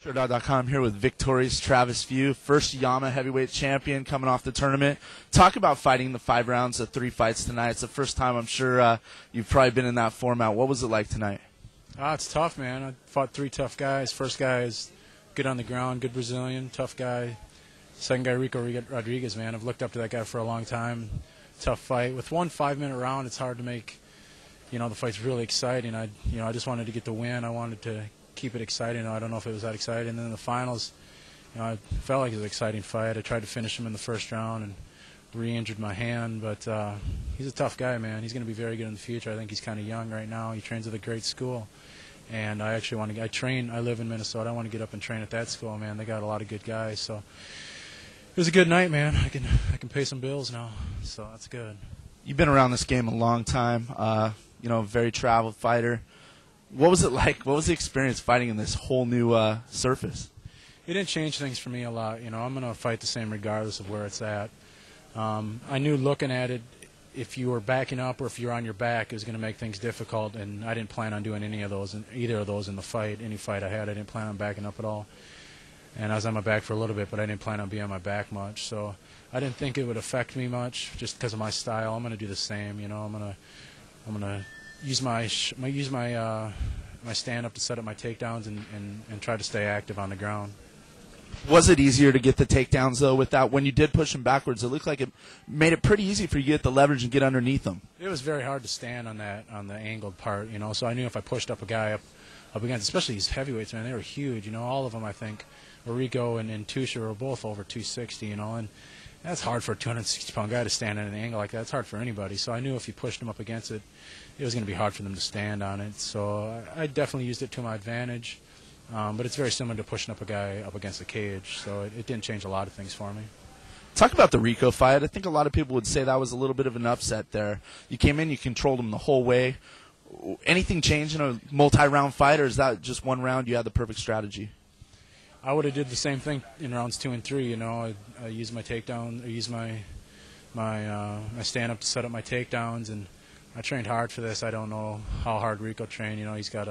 SureDog.com here with victorious Travis Few, first Yama heavyweight champion coming off the tournament. Talk about fighting the 5 rounds of 3 fights tonight. It's the first time I'm sure you've probably been in that format. What was it like tonight? It's tough, man. I fought 3 tough guys. First guy is good on the ground, good Brazilian, tough guy. Second guy, Rico Rodriguez, man. I've looked up to that guy for a long time. Tough fight. With one 5-minute round, it's hard to make, the fight's really exciting. I just wanted to get the win. I wanted to keep it exciting. I don't know if it was that exciting. And then the finals, I felt like it was an exciting fight. I tried to finish him in the first round and re-injured my hand, but he's a tough guy, man. He's going to be very good in the future. I think he's kind of young right now. He trains at a great school, and I actually want to. I live in Minnesota. I want to get up and train at that school, man. They got a lot of good guys, so it was a good night, man. I can pay some bills now, so that's good. You've been around this game a long time. Very traveled fighter. What was it like? What was the experience fighting in this whole new surface? It didn't change things for me a lot. I'm going to fight the same regardless of where it's at. I knew looking at it, if you were backing up or if you're on your back, it was going to make things difficult, and I didn't plan on doing either of those in the fight. Any fight I had, I didn't plan on backing up at all. And I was on my back for a little bit, but I didn't plan on being on my back much. So I didn't think it would affect me much just because of my style. I'm going to do the same. I'm going to use my stand up to set up my takedowns and try to stay active on the ground. Was it easier to get the takedowns though with that? When you did push him backwards, it looked like it made it pretty easy for you to get the leverage and get underneath him. It was very hard to stand on the angled part, So I knew if I pushed up a guy up against, especially these heavyweights, man, they were huge. All of them, I think, Rico and Tusha were both over 260, and that's hard for a 260-pound guy to stand at an angle like that. It's hard for anybody. So I knew if you pushed him up against it, it was going to be hard for them to stand on it. So I definitely used it to my advantage. But it's very similar to pushing up a guy up against a cage. So it didn't change a lot of things for me. Talk about the Rico fight. I think a lot of people would say that was a little bit of an upset there. You came in, you controlled him the whole way. Anything change in a multi-round fight, or is that just one round you had the perfect strategy? I would have did the same thing in rounds 2 and 3. I used my takedown, I used my stand-up to set up my takedowns, and I trained hard for this. I don't know how hard Rico trained. He's got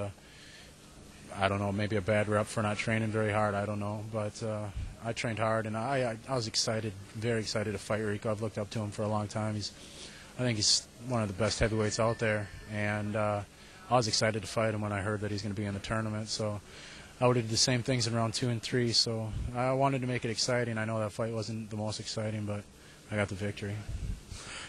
maybe a bad rep for not training very hard. I don't know, but I trained hard, and I was excited, very excited to fight Rico. I've looked up to him for a long time. I think he's one of the best heavyweights out there, and I was excited to fight him when I heard that he's going to be in the tournament. So I would have did the same things in round 2 and 3. So I wanted to make it exciting. I know that fight wasn't the most exciting, but I got the victory.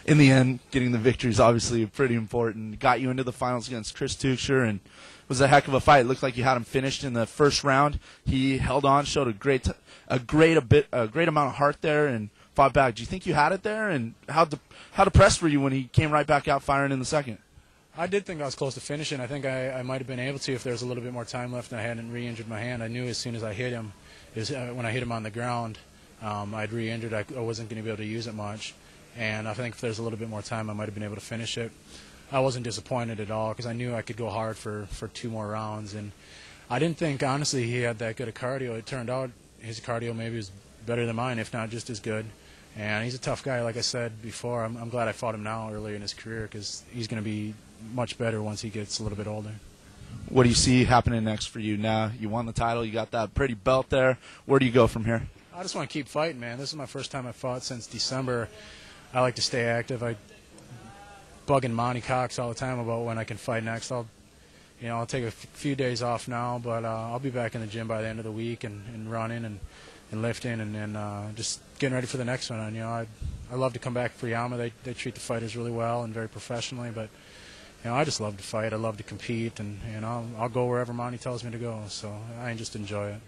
In the end, getting the victory is obviously pretty important. Got you into the finals against Chris Tuchscherer, and it was a heck of a fight. It looked like you had him finished in the first round. He held on, showed a great amount of heart there, and fought back. Do you think you had it there? And how depressed were you when he came right back out firing in the second? I did think I was close to finishing. I think I might have been able to if there was a little bit more time left and I hadn't re-injured my hand. I knew as soon as I hit him, when I hit him on the ground, I'd re-injured. I wasn't going to be able to use it much. And I think if there's a little bit more time, I might have been able to finish it. I wasn't disappointed at all because I knew I could go hard for 2 more rounds. And I didn't think, honestly, he had that good a cardio. It turned out his cardio maybe was better than mine, if not just as good. And he's a tough guy, like I said before. I'm glad I fought him now earlier in his career because he's going to be much better once he gets a little bit older. What do you see happening next for you now? You won the title. You got that pretty belt there. Where do you go from here? I just want to keep fighting, man. This is my first time I fought since December. I like to stay active. I bugging Monty Cox all the time about when I can fight next. I'll take a few days off now, but I'll be back in the gym by the end of the week and running and lifting and just getting ready for the next one. And I love to come back for Yama. They treat the fighters really well and very professionally, but I just love to fight. I love to compete, and I'll go wherever Monty tells me to go. So I just enjoy it.